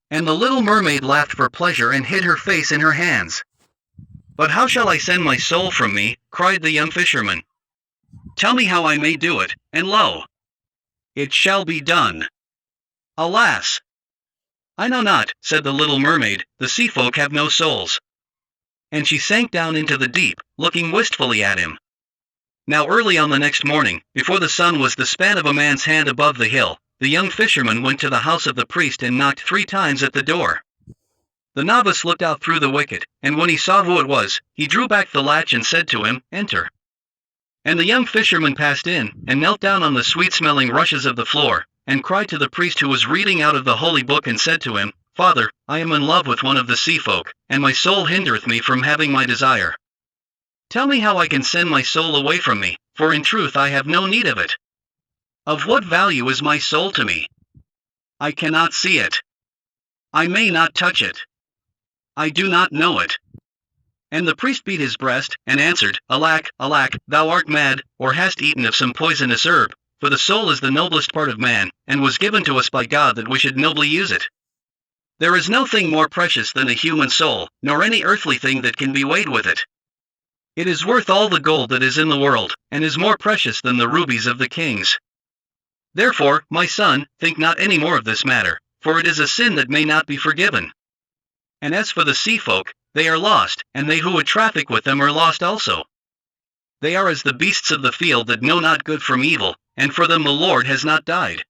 And the little mermaid laughed for pleasure and hid her face in her hands. "But how shall I send my soul from me?" cried the young fisherman. "Tell me how I may do it, and lo, it shall be done." "Alas! I know not," said the little mermaid, "the sea folk have no souls." And she sank down into the deep, looking wistfully at him. Now early on the next morning, before the sun was the span of a man's hand above the hill, the young fisherman went to the house of the priest and knocked 3 times at the door. The novice looked out through the wicket, and when he saw who it was, he drew back the latch and said to him, "Enter." And the young fisherman passed in, and knelt down on the sweet-smelling rushes of the floor, and cried to the priest who was reading out of the holy book and said to him, "Father, I am in love with one of the sea folk, and my soul hindereth me from having my desire. Tell me how I can send my soul away from me, for in truth I have no need of it. Of what value is my soul to me? I cannot see it. I may not touch it. I do not know it." And the priest beat his breast, and answered, "Alack, alack, thou art mad, or hast eaten of some poisonous herb, for the soul is the noblest part of man, and was given to us by God that we should nobly use it. There is no thing more precious than a human soul, nor any earthly thing that can be weighed with it. It is worth all the gold that is in the world, and is more precious than the rubies of the kings. Therefore, my son, think not any more of this matter, for it is a sin that may not be forgiven. And as for the sea folk, they are lost, and they who would traffic with them are lost also. They are as the beasts of the field that know not good from evil, and for them the Lord has not died."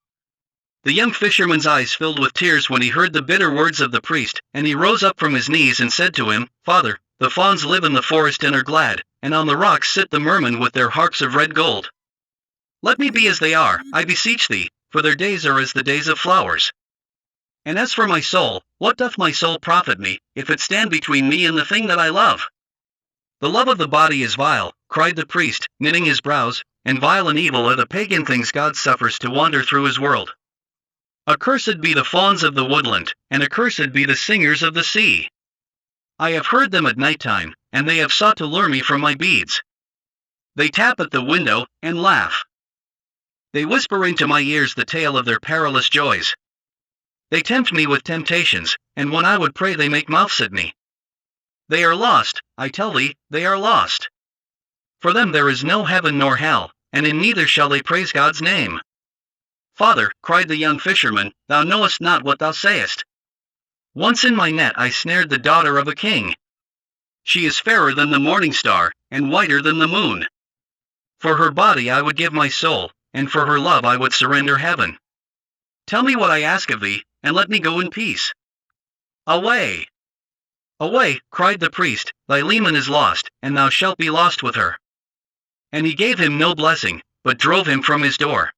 The young fisherman's eyes filled with tears when he heard the bitter words of the priest, and he rose up from his knees and said to him, "Father, the fawns live in the forest and are glad, and on the rocks sit the mermen with their harps of red gold. Let me be as they are, I beseech thee, for their days are as the days of flowers. And as for my soul, what doth my soul profit me, if it stand between me and the thing that I love?" "The love of the body is vile," cried the priest, knitting his brows, "and vile and evil are the pagan things God suffers to wander through his world. Accursed be the fawns of the woodland, and accursed be the singers of the sea. I have heard them at night time, and they have sought to lure me from my beads. They tap at the window, and laugh. They whisper into my ears the tale of their perilous joys. They tempt me with temptations, and when I would pray they make mouths at me. They are lost, I tell thee, they are lost. For them there is no heaven nor hell, and in neither shall they praise God's name." "Father," cried the young fisherman, "thou knowest not what thou sayest. Once in my net I snared the daughter of a king. She is fairer than the morning star, and whiter than the moon. For her body I would give my soul, and for her love I would surrender heaven. Tell me what I ask of thee, and let me go in peace." "Away! Away!" cried the priest, "thy leman is lost, and thou shalt be lost with her." And he gave him no blessing, but drove him from his door.